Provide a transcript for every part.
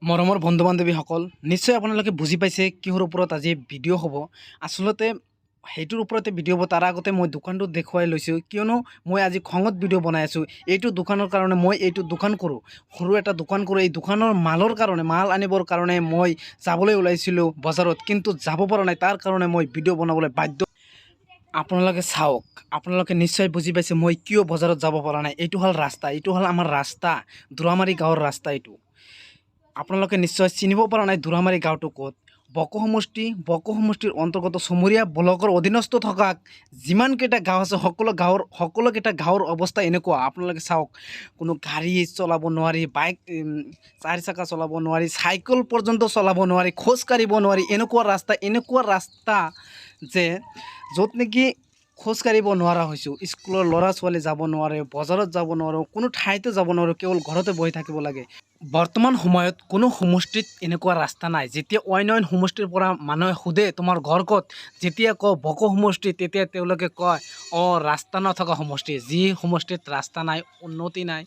মৰমৰ বন্ধু বান্ধৱীসকল নিশ্চয় আপোনালোকে বুজি পাইছে কিহৰ ওপৰত আজি ভিডিঅ' হ'ব। আচলতে সেইটোৰ ওপৰতে ভিডিঅ' হ'ব। তাৰ আগতে মই দোকানটো দেখুৱাই লৈছোঁ, কিয়নো মই আজি খঙত ভিডিঅ' বনাই আছোঁ। এইটো দোকানৰ কাৰণে মই এইটো দোকান কৰোঁ, সৰু এটা দোকান কৰোঁ। এই দোকানৰ মালৰ কাৰণে, মাল আনিবৰ কাৰণে মই যাবলৈ ওলাইছিলোঁ বজাৰত, কিন্তু যাব পৰা নাই। তাৰ কাৰণে মই ভিডিঅ' বনাবলৈ বাধ্য। আপোনালোকে চাওক, আপোনালোকে নিশ্চয় বুজি পাইছে মই কিয় বজাৰত যাব পৰা নাই। এইটো হ'ল ৰাস্তা, এইটো হ'ল আমাৰ ৰাস্তা, দুৰামাৰী গাঁৱৰ ৰাস্তা। এইটো আপোনালোকে নিশ্চয় চিনিব পৰা নাই দুৰামাৰী গাঁৱটো ক'ত। বকো সমষ্টিৰ অন্তৰ্গত চমৰীয়া ব্লকৰ অধীনস্থ থকা যিমানকেইটা গাঁও আছে সকলোকেইটা গাঁৱৰ অৱস্থা এনেকুৱা। আপোনালোকে চাওক, কোনো গাড়ী চলাব নোৱাৰি, বাইক 4 চকা চলাব নোৱাৰি, চাইকেল পৰ্যন্ত চলাব নোৱাৰি, খোজ কাঢ়িব নোৱাৰি। এনেকুৱা ৰাস্তা যে য'ত নেকি খোজ কাঢ়িব নোৱাৰা হৈছোঁ। স্কুলৰ ল'ৰা ছোৱালী যাব নোৱাৰে, বজাৰত যাব নোৱাৰোঁ, কোনো ঠাইতে যাব নোৱাৰোঁ, কেৱল ঘৰতে বহি থাকিব লাগে। বৰ্তমান সময়ত কোনো সমষ্টিত এনেকুৱা ৰাস্তা নাই। যেতিয়া অন্য সমষ্টিৰ পৰা মানুহে সোধে তোমাৰ ঘৰ ক'ত, যেতিয়া কওঁ বকো সমষ্টি, তেতিয়া তেওঁলোকে কয় ৰাস্তা নথকা সমষ্টি। যি সমষ্টিত ৰাস্তা নাই, উন্নতি নাই,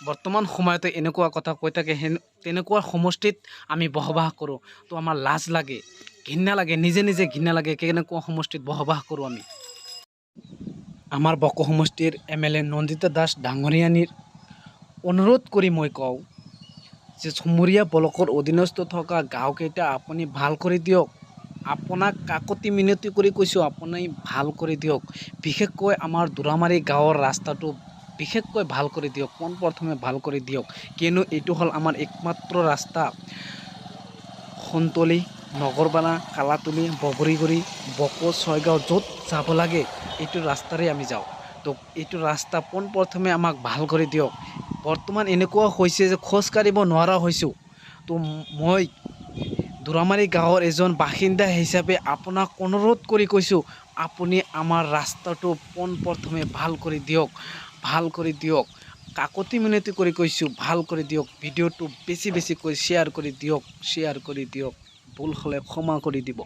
বৰ্তমান সময়তে এনেকুৱা কথা কৈ থাকে, তেনেকুৱা সমষ্টিত আমি বসবাস কৰোঁ। তো আমাৰ লাজ লাগে, ঘৃণা লাগে, নিজে ঘৃণা লাগে, কেনেকুৱা সমষ্টিত বসবাস কৰোঁ আমি। আমাৰ বকো সমষ্টিৰ MLA নন্দিতা দাস ডাঙৰীয়ানীৰ অনুৰোধ কৰি মই কওঁ যে চমৰীয়া ব্লকৰ অধীনস্থ থকা গাঁওকেইটা আপুনি ভাল কৰি দিয়ক। আপোনাক কাকতি মিনতি কৰি কৈছোঁ, আপুনি ভাল কৰি দিয়ক। বিশেষকৈ আমাৰ দুৰামাৰী গাঁৱৰ ৰাস্তাটো বিশেষকৈ ভাল কৰি দিয়ক, পোনপ্ৰথমে ভাল কৰি দিয়ক। কিয়নো এইটো হ'ল আমাৰ একমাত্ৰ ৰাস্তা। সোণতলী, নগৰপাৰা, কালাতলী, বগৰীগুৰি, বকো, ছয়গাঁও য'ত যাব লাগে এইটো ৰাস্তাৰে আমি যাওঁ। তো এইটো ৰাস্তা পোনপ্ৰথমে আমাক ভাল কৰি দিয়ক। বৰ্তমান এনেকুৱা হৈছে যে খোজ কাঢ়িব নোৱাৰা হৈছোঁ। তো মই দুৰামাৰী গাঁৱৰ এজন বাসিন্দা হিচাপে আপোনাক অনুৰোধ কৰি কৈছোঁ, আপুনি আমাৰ ৰাস্তাটো পোনপ্ৰথমে ভাল কৰি দিয়ক। কাকতি মিনতি কৰি কৈছোঁ, ভাল কৰি দিয়ক। ভিডিঅ'টো বেছিকৈ শ্বেয়াৰ কৰি দিয়ক। ভুল হ'লে ক্ষমা কৰি দিব।